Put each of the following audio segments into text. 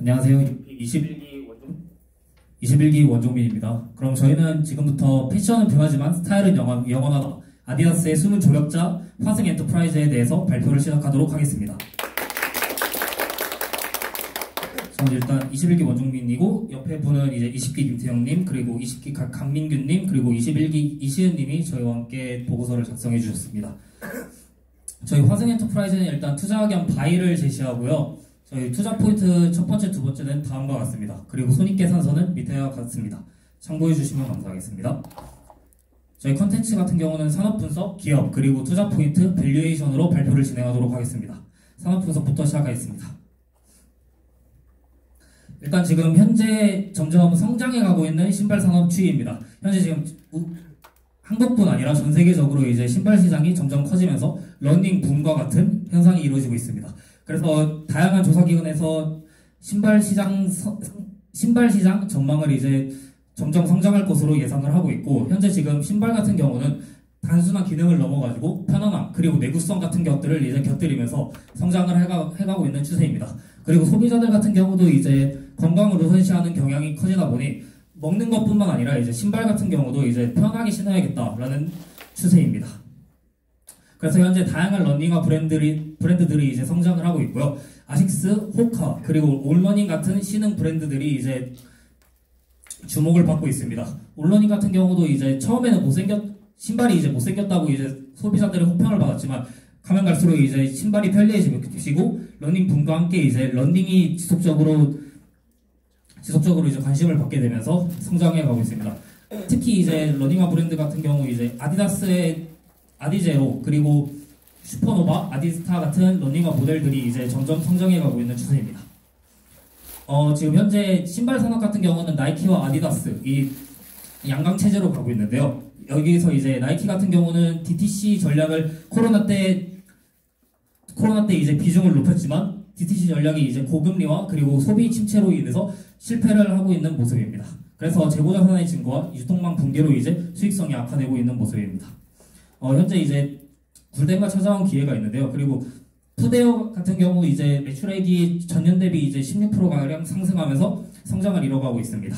안녕하세요. 21기 원종민입니다. 그럼 저희는 지금부터 패션은 변하지만 스타일은 영원하다. 아디다스의 숨은 조력자 화승 엔터프라이즈에 대해서 발표를 시작하도록 하겠습니다. 저는 일단 21기 원종민이고 옆에 분은 이제 20기 김태형님, 그리고 20기 강민규님, 그리고 21기 이시은님이 저희와 함께 보고서를 작성해 주셨습니다. 저희 화승 엔터프라이즈는 일단 투자 겸 바이를 제시하고요. 저희 투자 포인트 첫 번째, 두 번째는 다음과 같습니다. 그리고 손익계산서는 밑에와 같습니다. 참고해 주시면 감사하겠습니다. 저희 컨텐츠 같은 경우는 산업분석, 기업, 그리고 투자 포인트, 밸류에이션으로 발표를 진행하도록 하겠습니다. 산업분석부터 시작하겠습니다. 일단 지금 현재 점점 성장해 가고 있는 신발 산업 추이입니다. 현재 지금 한국뿐 아니라 전 세계적으로 이제 신발 시장이 점점 커지면서 러닝 붐과 같은 현상이 이루어지고 있습니다. 그래서 다양한 조사기관에서 신발 시장 전망을 이제 점점 성장할 것으로 예상을 하고 있고, 현재 지금 신발 같은 경우는 단순한 기능을 넘어가지고 편안함 그리고 내구성 같은 것들을 이제 곁들이면서 성장을 해가고 있는 추세입니다. 그리고 소비자들 같은 경우도 이제 건강을 우선시하는 경향이 커지다 보니 먹는 것뿐만 아니라 이제 신발 같은 경우도 이제 편하게 신어야겠다라는 추세입니다. 그래서 현재 다양한 러닝화 브랜드들이 이제 성장을 하고 있고요. 아식스, 호카, 그리고 올러닝 같은 신흥 브랜드들이 이제 주목을 받고 있습니다. 올러닝 같은 경우도 이제 처음에는 신발이 이제 못생겼다고 이제 소비자들의 호평을 받았지만, 가면 갈수록 이제 신발이 편리해지고 러닝 붐과 함께 이제 러닝이 지속적으로 이제 관심을 받게 되면서 성장해 가고 있습니다. 특히 이제 러닝화 브랜드 같은 경우 이제 아디다스의 아디제로, 그리고 슈퍼노바, 아디스타 같은 러닝화 모델들이 이제 점점 성장해 가고 있는 추세입니다. 지금 현재 신발 산업 같은 경우는 나이키와 아디다스 이 양강 체제로 가고 있는데요. 여기서 이제 나이키 같은 경우는 DTC 전략을 코로나 때 이제 비중을 높였지만, DTC 전략이 이제 고금리와 그리고 소비 침체로 인해서 실패를 하고 있는 모습입니다. 그래서 재고자산의 증가와 유통망 붕괴로 이제 수익성이 악화되고 있는 모습입니다. 현재 이제 굴덴과 찾아온 기회가 있는데요. 그리고 푸데오 같은 경우 이제 매출액이 전년 대비 이제 16%가량 상승하면서 성장을 이뤄가고 있습니다.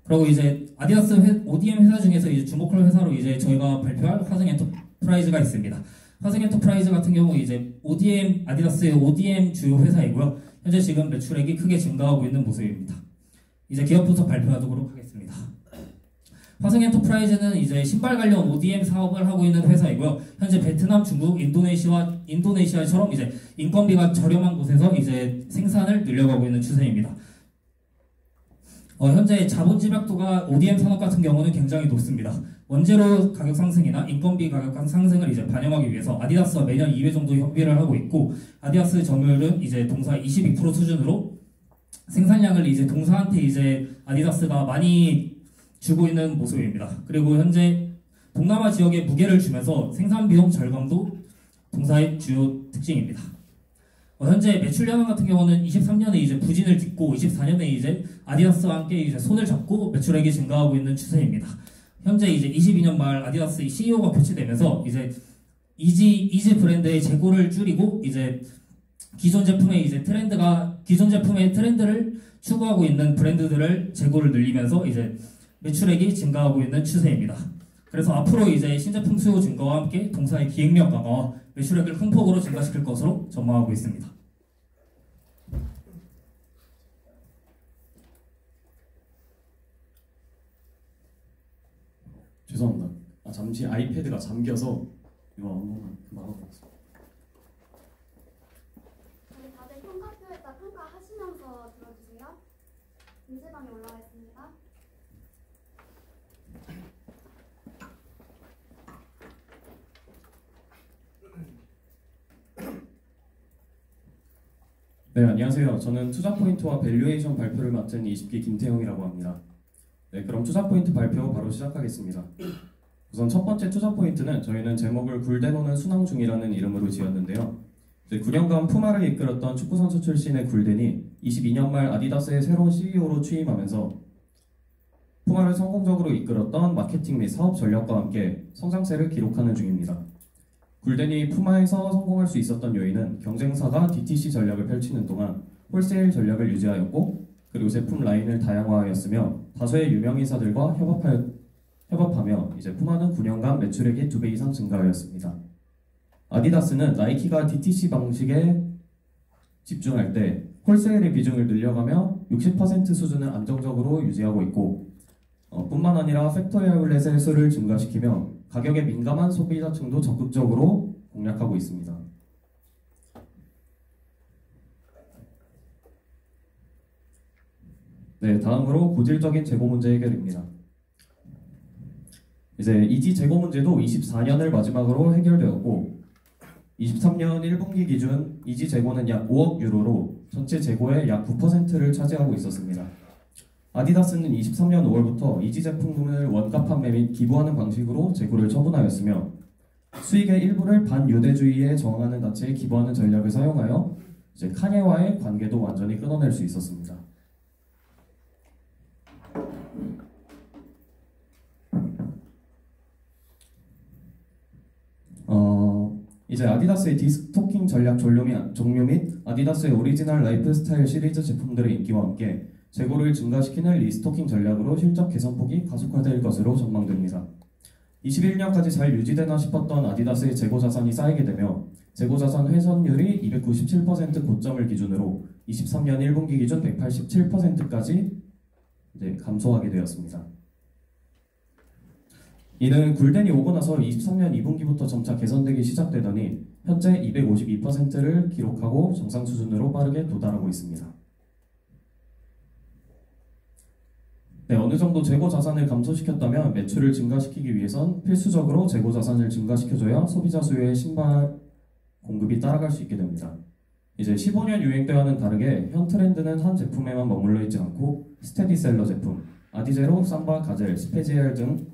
그리고 이제 아디다스 ODM 회사 중에서 이제 주목할 회사로 이제 저희가 발표할 화승 엔터프라이즈가 있습니다. 화승 엔터프라이즈 같은 경우 이제 아디다스의 ODM 주요 회사이고요. 현재 지금 매출액이 크게 증가하고 있는 모습입니다. 이제 기업 분석 발표하도록 하겠습니다. 화승 엔터프라이즈는 이제 신발 관련 ODM 사업을 하고 있는 회사이고요. 현재 베트남, 중국, 인도네시아처럼 이제 인건비가 저렴한 곳에서 이제 생산을 늘려가고 있는 추세입니다. 현재 자본 집약도가 ODM 산업 같은 경우는 굉장히 높습니다. 원재료 가격 상승이나 인건비 가격 상승을 이제 반영하기 위해서 아디다스와 매년 2회 정도 협의를 하고 있고, 아디다스 점유율은 이제 동사 22% 수준으로 생산량을 이제 동사한테 이제 아디다스가 많이 주고 있는 모습입니다. 그리고 현재 동남아 지역에 무게를 주면서 생산 비용 절감도 동사의 주요 특징입니다. 현재 매출 현황 같은 경우는 23년에 이제 부진을 딛고 24년에 이제 아디다스와 함께 이제 손을 잡고 매출액이 증가하고 있는 추세입니다. 현재 이제 22년 말 아디다스 CEO가 교체되면서 이제 이지 브랜드의 재고를 줄이고 이제 기존 제품의 트렌드를 추구하고 있는 브랜드들을 재고를 늘리면서 이제 매출액이 증가하고 있는 추세입니다. 그래서 앞으로 이제 신제품 수요 증가와 함께 동사의 기획력 강화와 매출액을 큰 폭으로 증가시킬 것으로 전망하고 있습니다. 죄송합니다. 잠시 아이패드가 잠겨서 이거 한 번만 막아보겠습니다. 저희 다들 평가표에다 평가하시면서 들어주세요. 문제방에 올라와 있습니다. 네, 안녕하세요. 저는 투자포인트와 밸류에이션 발표를 맡은 20기 김태형이라고 합니다. 네, 그럼 투자포인트 발표 바로 시작하겠습니다. 우선 첫 번째 투자포인트는 저희는 제목을 굴덴오는 순항 중이라는 이름으로 지었는데요. 9년간 푸마를 이끌었던 축구선수 출신의 굴덴이 22년 말 아디다스의 새로운 CEO로 취임하면서 푸마를 성공적으로 이끌었던 마케팅 및 사업 전략과 함께 성장세를 기록하는 중입니다. 굴덴이 푸마에서 성공할 수 있었던 요인은 경쟁사가 DTC 전략을 펼치는 동안 홀세일 전략을 유지하였고, 그리고 제품 라인을 다양화하였으며 다수의 유명인사들과 협업하며 이제 푸마는 9년간 매출액이 2배 이상 증가하였습니다. 아디다스는 나이키가 DTC 방식에 집중할 때 홀세일의 비중을 늘려가며 60% 수준을 안정적으로 유지하고 있고, 뿐만 아니라 팩토리 아울렛의 수를 증가시키며 가격에 민감한 소비자층도 적극적으로 공략하고 있습니다. 네, 다음으로 고질적인 재고 문제 해결입니다. 이제 이지 재고 문제도 24년을 마지막으로 해결되었고, 23년 1분기 기준 이지 재고는 약 5억 유로로 전체 재고의 약 9%를 차지하고 있었습니다. 아디다스는 23년 5월부터 이지 제품을 원가 판매 및 기부하는 방식으로 재고를 처분하였으며, 수익의 일부를 반유대주의에 저항하는 단체에 기부하는 전략을 사용하여 이제 카니와의 관계도 완전히 끊어낼 수 있었습니다. 이제 아디다스의 디스토킹 전략 종료 및 아디다스의 오리지널 라이프스타일 시리즈 제품들의 인기와 함께 재고를 증가시키는 리스토킹 전략으로 실적 개선폭이 가속화될 것으로 전망됩니다. 21년까지 잘 유지되나 싶었던 아디다스의 재고 자산이 쌓이게 되며 재고 자산 훼손율이 297% 고점을 기준으로 23년 1분기 기준 187%까지 감소하게 되었습니다. 이는 굴덴이 오고 나서 23년 2분기부터 점차 개선되기 시작되더니 현재 252%를 기록하고 정상 수준으로 빠르게 도달하고 있습니다. 네, 어느 정도 재고 자산을 감소시켰다면 매출을 증가시키기 위해선 필수적으로 재고 자산을 증가시켜줘야 소비자 수요의 신발 공급이 따라갈 수 있게 됩니다. 이제 15년 유행 때와는 다르게 현 트렌드는 한 제품에만 머물러 있지 않고 스테디셀러 제품, 아디제로, 삼바, 가젤, 스페지얼 등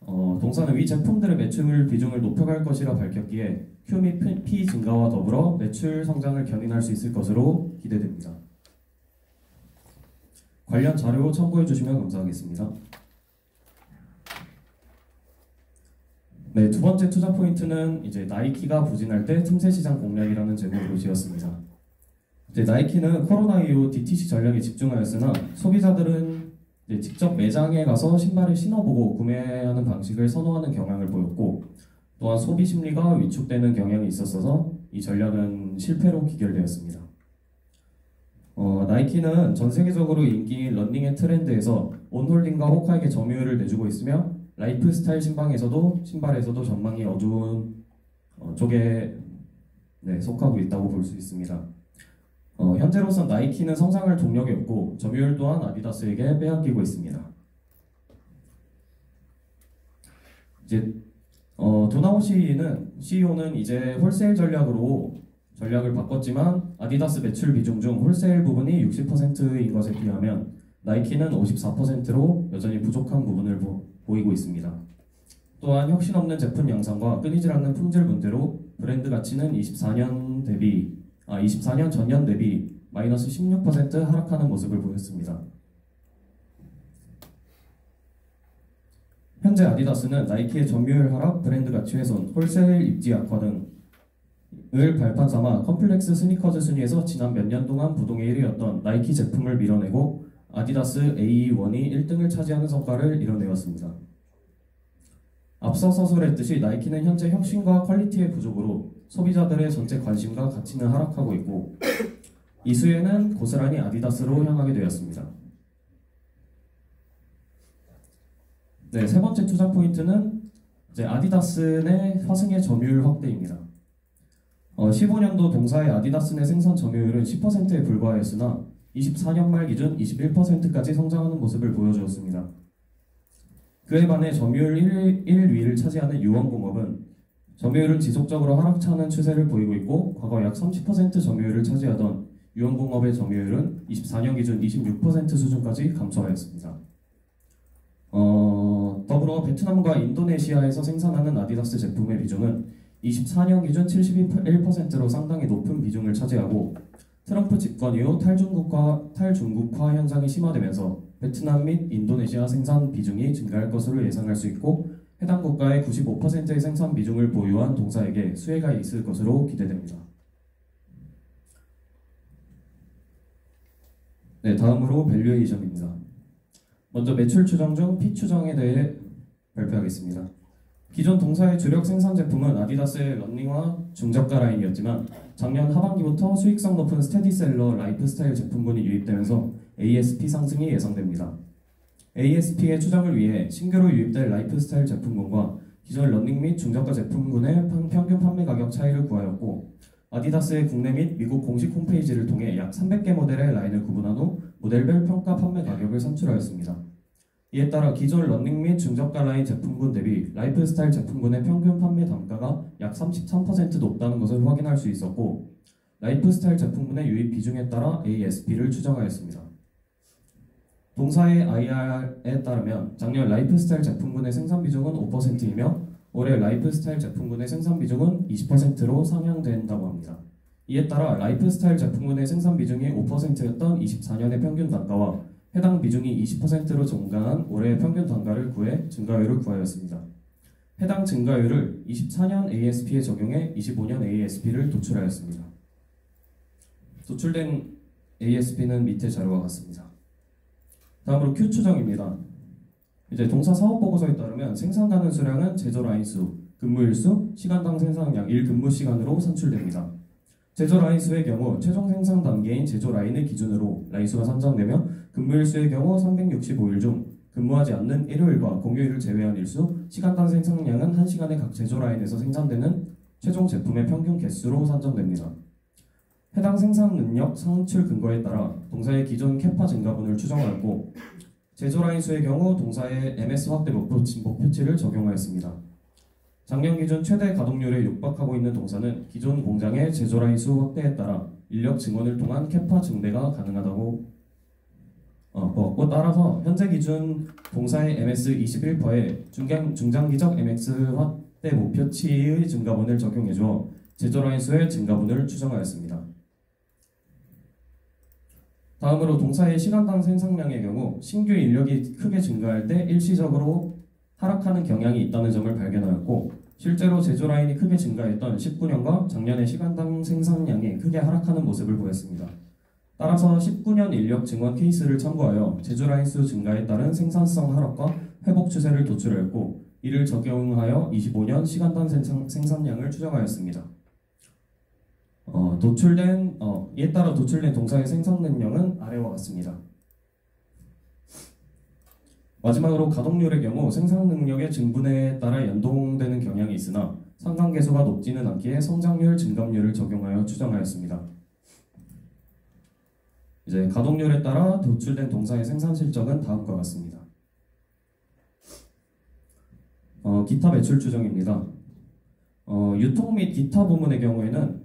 동사는 위 제품들의 매출 비중을 높여갈 것이라 밝혔기에 Q 및 P 증가와 더불어 매출 성장을 견인할 수 있을 것으로 기대됩니다. 관련 자료 참고해 주시면 감사하겠습니다. 네, 두 번째 투자 포인트는 이제 나이키가 부진할 때 틈새 시장 공략이라는 제목으로 지었습니다. 이제 나이키는 코로나 이후 DTC 전략에 집중하였으나 소비자들은 직접 매장에 가서 신발을 신어보고 구매하는 방식을 선호하는 경향을 보였고, 또한 소비 심리가 위축되는 경향이 있었어서 이 전략은 실패로 기결되었습니다. 나이키는 전 세계적으로 인기인 러닝의 트렌드에서 온홀딩과 호카에게 점유율을 내주고 있으며 라이프스타일 신발에서도 전망이 어두운 쪽에 속하고 있다고 볼 수 있습니다. 현재로선 나이키는 성장할 동력이 없고 점유율 또한 아디다스에게 빼앗기고 있습니다. 이제 도나오 CEO는 이제 홀세일 전략을 바꿨지만 아디다스 매출 비중 중 홀세일 부분이 60%인 것에 비하면 나이키는 54%로 여전히 부족한 부분을 보이고 있습니다. 또한 혁신 없는 제품 양상과 끊이질 않는 품질 문제로 브랜드 가치는 24년 전년 대비 마이너스 16% 하락하는 모습을 보였습니다. 현재 아디다스는 나이키의 점유율 하락, 브랜드 가치 훼손, 홀세일 입지 악화 등을 발판 삼아 컴플렉스 스니커즈 순위에서 지난 몇 년 동안 부동의 1위였던 나이키 제품을 밀어내고 아디다스 AE1이 1등을 차지하는 성과를 이뤄내었습니다. 앞서 서술했듯이 나이키는 현재 혁신과 퀄리티의 부족으로 소비자들의 전체 관심과 가치는 하락하고 있고, 이 수혜는 고스란히 아디다스로 향하게 되었습니다. 네, 세 번째 투자 포인트는 이제 아디다스 내 화승의 점유율 확대입니다. 15년도 동사의 아디다스 내 생산 점유율은 10%에 불과하였으나 24년 말 기준 21%까지 성장하는 모습을 보여주었습니다. 그에 반해 점유율 1위를 차지하는 유언공업은 점유율은 지속적으로 하락하는 추세를 보이고 있고, 과거 약 30% 점유율을 차지하던 유언공업의 점유율은 24년 기준 26% 수준까지 감소하였습니다. 더불어 베트남과 인도네시아에서 생산하는 아디다스 제품의 비중은 24년 기준 71%로 상당히 높은 비중을 차지하고, 트럼프 집권 이후 탈중국화 현상이 심화되면서 베트남 및 인도네시아 생산 비중이 증가할 것으로 예상할 수 있고, 해당 국가의 95%의 생산 비중을 보유한 동사에게 수혜가 있을 것으로 기대됩니다. 네, 다음으로 밸류에이션입니다. 먼저 매출 추정 중 P 추정에 대해 발표하겠습니다. 기존 동사의 주력 생산 제품은 아디다스의 런닝화 중저가 라인이었지만 작년 하반기부터 수익성 높은 스테디셀러 라이프스타일 제품군이 유입되면서 ASP 상승이 예상됩니다. ASP의 추정을 위해 신규로 유입될 라이프스타일 제품군과 기존 런닝 및 중저가 제품군의 평균 판매 가격 차이를 구하였고, 아디다스의 국내 및 미국 공식 홈페이지를 통해 약 300개 모델의 라인을 구분한 후 모델별 평가 판매 가격을 산출하였습니다. 이에 따라 기존 런닝 및 중저가 라인 제품군 대비 라이프스타일 제품군의 평균 판매 단가가 약 33% 높다는 것을 확인할 수 있었고, 라이프스타일 제품군의 유입 비중에 따라 ASP를 추정하였습니다. 동사의 IR에 따르면 작년 라이프스타일 제품군의 생산 비중은 5%이며 올해 라이프스타일 제품군의 생산 비중은 20%로 상향된다고 합니다. 이에 따라 라이프스타일 제품군의 생산 비중이 5%였던 24년의 평균 단가와 해당 비중이 20%로 증가한 올해의 평균 단가를 구해 증가율을 구하였습니다. 해당 증가율을 24년 ASP에 적용해 25년 ASP를 도출하였습니다. 도출된 ASP는 밑의 자료와 같습니다. 다음으로 Q 추정입니다. 이제 동사 사업 보고서에 따르면 생산 가능 수량은 제조 라인 수, 근무일 수, 시간당 생산량 1근무 시간으로 산출됩니다. 제조 라인 수의 경우 최종 생산 단계인 제조 라인을 기준으로 라인 수가 산정되며, 근무일 수의 경우 365일 중 근무하지 않는 일요일과 공휴일을 제외한 일수, 시간당 생산량은 1시간에 각 제조 라인에서 생산되는 최종 제품의 평균 개수로 산정됩니다. 해당 생산 능력 산출 근거에 따라 동사의 기존 캐파 증가분을 추정하였고, 제조 라인 수의 경우 동사의 MS 확대 목표치를 적용하였습니다. 작년 기준 최대 가동률에 육박하고 있는 동사는 기존 공장의 제조 라인 수 확대에 따라 인력 증원을 통한 캐파 증대가 가능하다고 따라서 현재 기준 동사의 MS 21%에 중장기적 MX 확대 목표치의 증가분을 적용해줘 제조 라인 수의 증가분을 추정하였습니다. 다음으로 동사의 시간당 생산량의 경우 신규 인력이 크게 증가할 때 일시적으로 하락하는 경향이 있다는 점을 발견하였고, 실제로 제조 라인이 크게 증가했던 19년과 작년의 시간당 생산량이 크게 하락하는 모습을 보였습니다. 따라서 19년 인력 증원 케이스를 참고하여 제조 라인 수 증가에 따른 생산성 하락과 회복 추세를 도출하였고, 이를 적용하여 25년 시간당 생산량을 추정하였습니다. 이에 따라 도출된 동사의 생산 능력은 아래와 같습니다. 마지막으로 가동률의 경우 생산 능력의 증분에 따라 연동되는 경향이 있으나 상관계수가 높지는 않기에 성장률 증감률을 적용하여 추정하였습니다. 이제 가동률에 따라 도출된 동사의 생산 실적은 다음과 같습니다. 기타 매출 추정입니다. 유통 및 기타 부문의 경우에는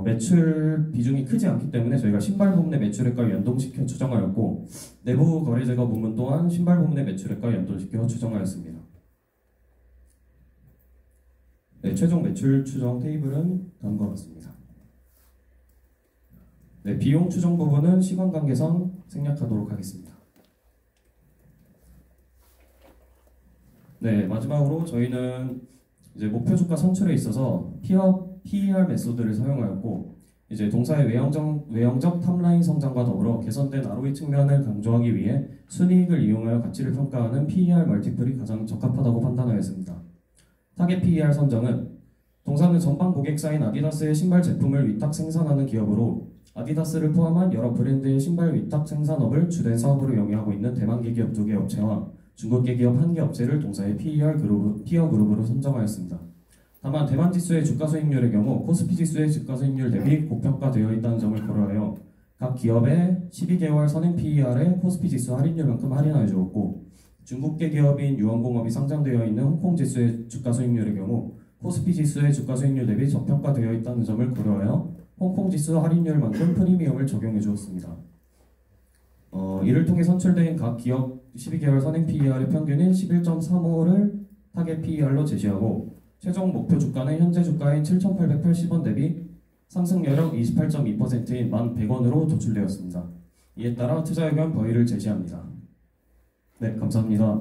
매출 비중이 크지 않기 때문에 저희가 신발 부문의 매출액과 연동시켜 추정하였고, 내부 거래 제거 부문 또한 신발 부문의 매출액과 연동시켜 추정하였습니다. 네, 최종 매출 추정 테이블은 다음과 같습니다. 네, 비용 추정 부분은 시간 관계상 생략하도록 하겠습니다. 네, 마지막으로 저희는 이제 목표 주가 산출에 있어서 PER 메소드를 사용하였고, 이제 동사의 외형적 탑라인 성장과 더불어 개선된 ROE 측면을 강조하기 위해 순이익을 이용하여 가치를 평가하는 PER 멀티플이 가장 적합하다고 판단하였습니다. 타겟 PER 선정은 동사는 전방 고객사인 아디다스의 신발 제품을 위탁 생산하는 기업으로 아디다스를 포함한 여러 브랜드의 신발 위탁 생산업을 주된 사업으로 영위하고 있는 대만계 기업 2개 업체와 중국계 기업 1개 업체를 동사의 피어 그룹으로 선정하였습니다. 다만 대만 지수의 주가 수익률의 경우 코스피 지수의 주가 수익률 대비 고평가되어 있다는 점을 고려하여 각 기업의 12개월 선행 PER에 코스피 지수 할인율만큼 할인하여 주었고, 중국계 기업인 유언공업이 상장되어 있는 홍콩 지수의 주가 수익률의 경우 코스피 지수의 주가 수익률 대비 저평가되어 있다는 점을 고려하여 홍콩 지수 할인율만큼 프리미엄을 적용해 주었습니다. 이를 통해 선출된 각 기업 12개월 선행 PER의 평균인 11.35를 타겟 PER로 제시하고, 최종 목표 주가는 현재 주가인 7,880원 대비 상승 여력 28.2%인 1,100원으로 도출되었습니다. 이에 따라 투자 의견 버위를 제시합니다. 네, 감사합니다.